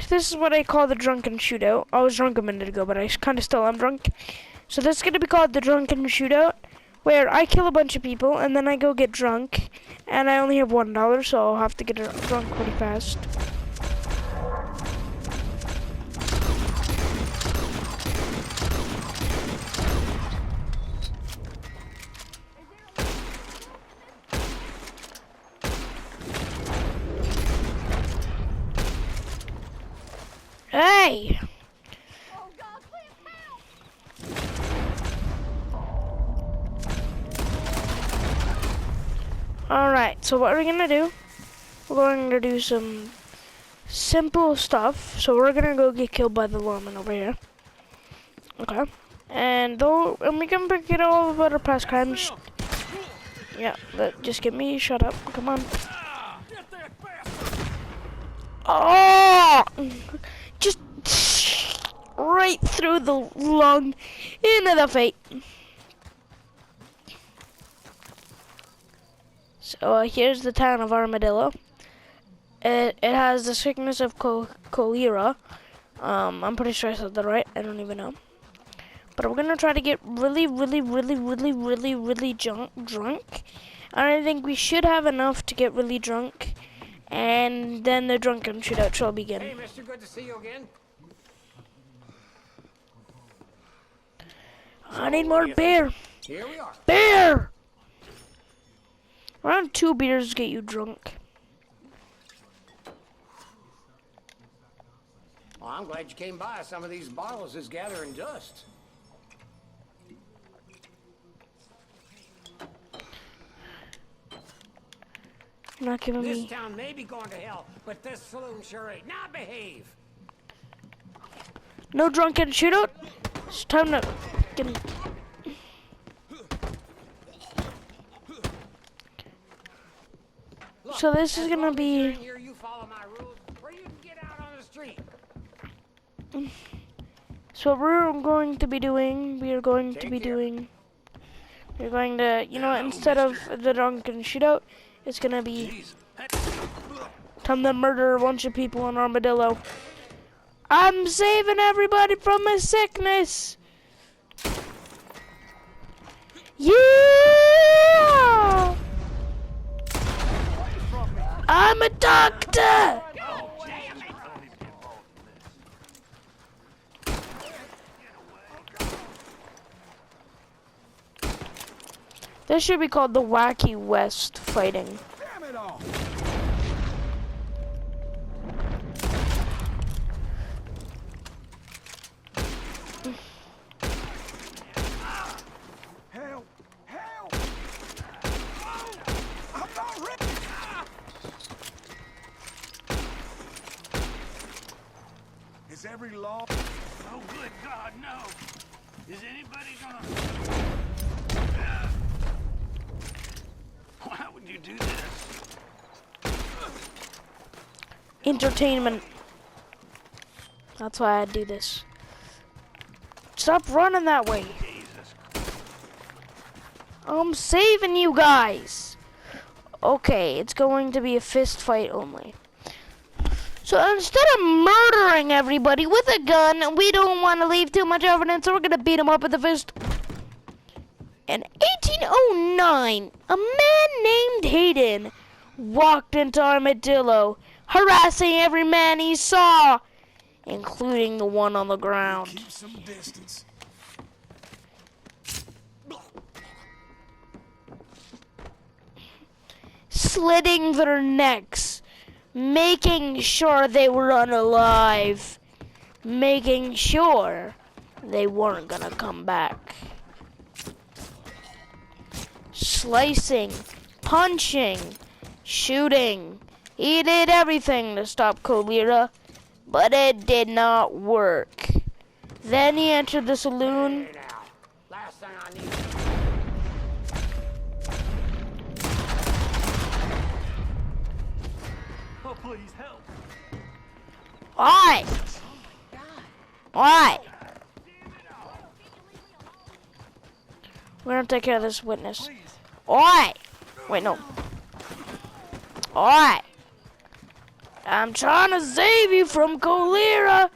this is what I call the drunken shootout. I was drunk a minute ago, but I kind of still am drunk. So this is going to be called the drunken shootout, where I kill a bunch of people, and then I go get drunk, and I only have $1, so I'll have to get drunk pretty fast. Hey! Alright, so what we're gonna do, we're going to do some simple stuff. So we're gonna go get killed by the lawman over here. Okay. And we can forget all about our past crimes. Yeah, but just get me shut up. Come on. Oh! Just right through the lung into the face. So here's the town of Armadillo. It has the sickness of cholera. I'm pretty sure I said that right. I don't even know. But we're gonna try to get really drunk. I think we should have enough to get really drunk, and then the drunken shootout shall begin. Hey, mister, good to see you again. I need more beer. Here we are. Beer! Around 2 beers get you drunk. Well, I'm glad you came by. Some of these bottles is gathering dust. You're not giving me... This town may be going to hell, but this saloon sure ain't. Now behave. No drunken shootout? It's time to... Get me. Look, So this is gonna as be... you're in here, you follow my rules, or you can get out on the street. So what we're going to be doing, you know what, instead of the drunken shootout, it's gonna be time to murder a bunch of people in Armadillo. I'm saving everybody from my sickness! Yeah! I'm a doctor! This should be called the Wacky West fighting. Damn it all. Help! Help! Oh, I'm not ready. Is every law? Oh, good God, no! Is anybody gonna... Why would you do this? Entertainment. That's why I do this. Stop running that way. Jesus. I'm saving you guys. Okay, it's going to be a fist fight only. So instead of murdering everybody with a gun, we don't want to leave too much evidence, so we're going to beat them up with a fist. In 1809, a man named Hayden walked into Armadillo, harassing every man he saw, including the one on the ground. Keep some distance. Slitting their necks, making sure they were unalive, making sure they weren't gonna come back. Slicing, punching, shooting. He did everything to stop cholera, but it did not work. Then he entered the saloon. Hey, now. Last thing I need. Oh, please, help! Alright. Alright. We're gonna take care of this witness. Alright. Wait, no. Alright. I'm trying to save you from cholera.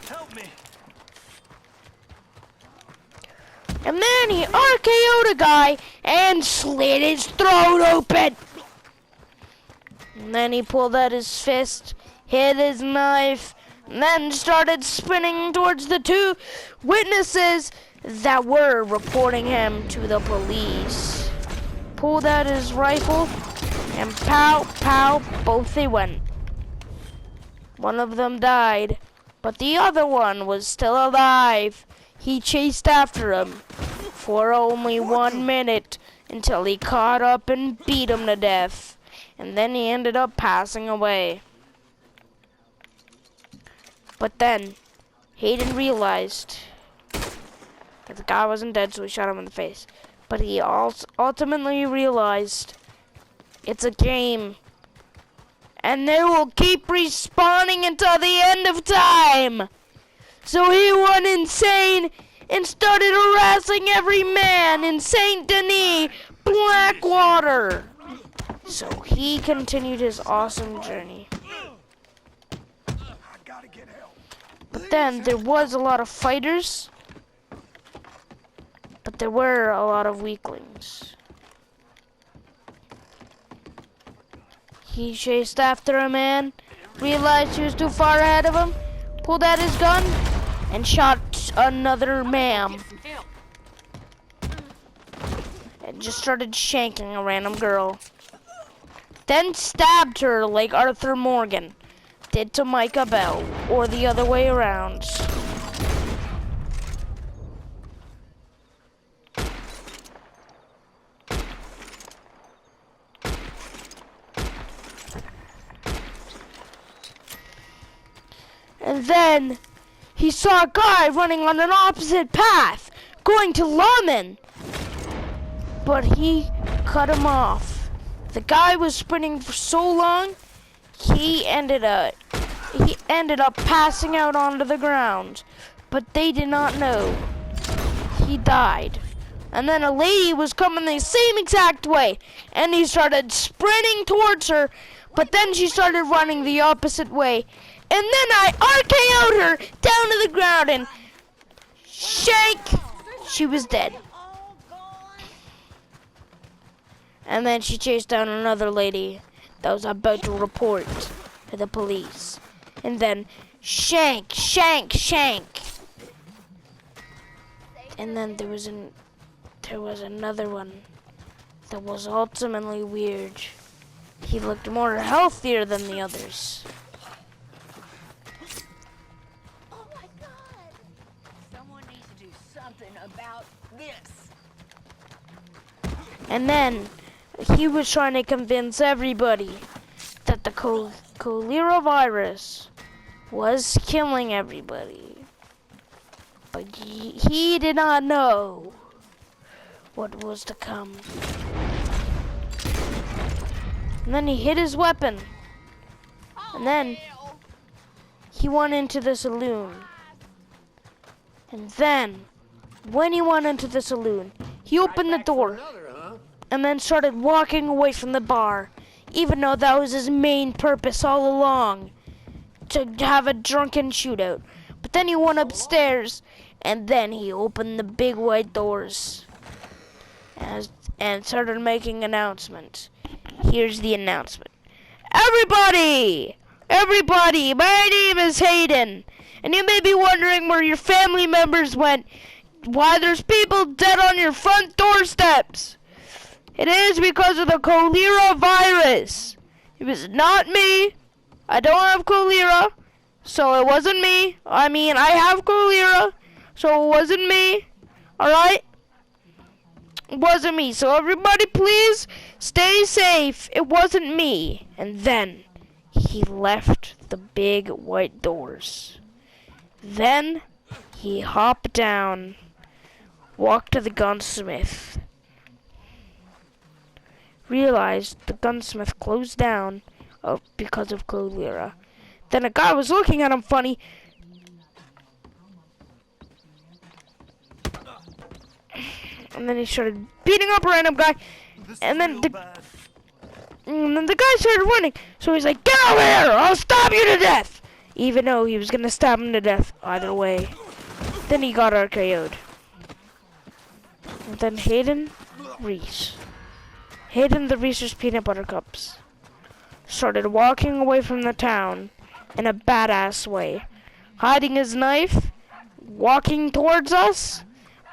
Help me. And then he RKO'd a guy and slit his throat open. And then he pulled out his fist, hit his knife, and then started spinning towards the two witnesses that were reporting him to the police. Pulled out his rifle, and pow, pow, both they went. One of them died, but the other one was still alive. He chased after him for only 1 minute until he caught up and beat him to death. And then he ended up passing away. But then, Hayden realized that the guy wasn't dead, so he shot him in the face. But he also ultimately realized it's a game. And they will keep respawning until the end of time. So he went insane and started harassing every man in Saint Denis, Blackwater. So he continued his awesome journey. I gotta get help. But then there was a lot of fighters, but there were a lot of weaklings. He chased after a man, realized he was too far ahead of him, pulled out his gun, and shot another man. And just started shanking a random girl. Then stabbed her like Arthur Morgan did to Micah Bell, or the other way around. And then he saw a guy running on an opposite path, going to London. But he cut him off. The guy was sprinting for so long, he ended up passing out onto the ground. But they did not know. He died. And then a lady was coming the same exact way, and he started sprinting towards her, but then she started running the opposite way. And then I RKO'd her down to the ground and shank, she was dead. And then she chased down another lady that was about to report to the police. And then shank, shank, shank. And then there was another one that was ultimately weird. He looked more healthier than the others. About this. And then he was trying to convince everybody that the cholera virus was killing everybody. But he did not know what was to come. And then he hid his weapon. And then he went into the saloon. And then when he went into the saloon, he opened the door and then started walking away from the bar, even though that was his main purpose all along, to have a drunken shootout. But then he went upstairs, and then he opened the big white doors and started making announcements. Here's the announcement. Everybody! Everybody! My name is Hayden, and you may be wondering where your family members went. Why there's people dead on your front doorsteps. It is because of the cholera virus. It was not me. I don't have cholera, so it wasn't me. I mean, I have cholera, so it wasn't me. Alright? It wasn't me. So everybody please stay safe. It wasn't me. And then he left the big white doors. Then he hopped down, walked to the gunsmith, realized the gunsmith closed down because of cholera. Then a guy was looking at him funny. And then he started beating up a random guy. This And is then real the bad. And then the guy started running. So he's like, get over here, or I'll stab you to death. Even though he was going to stab him to death either way. Then he got RKO'd. And then Hayden Reese. Hayden the Reese's Peanut Butter Cups started walking away from the town in a badass way. Hiding his knife, walking towards us,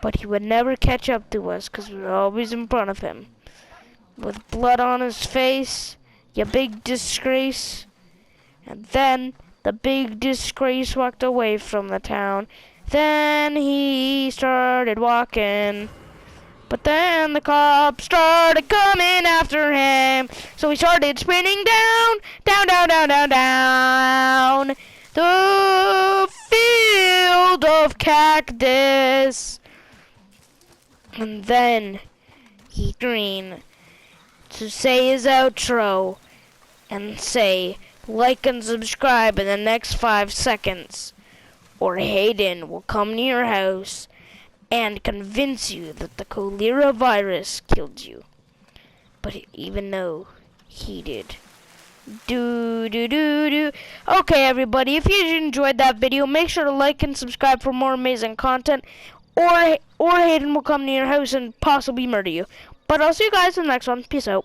but he would never catch up to us because we were always in front of him. With blood on his face, you big disgrace. And then the big disgrace walked away from the town. Then he started walking. But then the cops started coming after him. So he started sprinting down, down, down, down, down, down the field of cactus. And then he green to say his outro and say like and subscribe in the next 5 seconds, or Hayden will come to your house and convince you that the cholera virus killed you. But even though he did. Do. Okay, everybody, if you enjoyed that video, make sure to like and subscribe for more amazing content, or Hayden will come to your house and possibly murder you. But I'll see you guys in the next one. Peace out.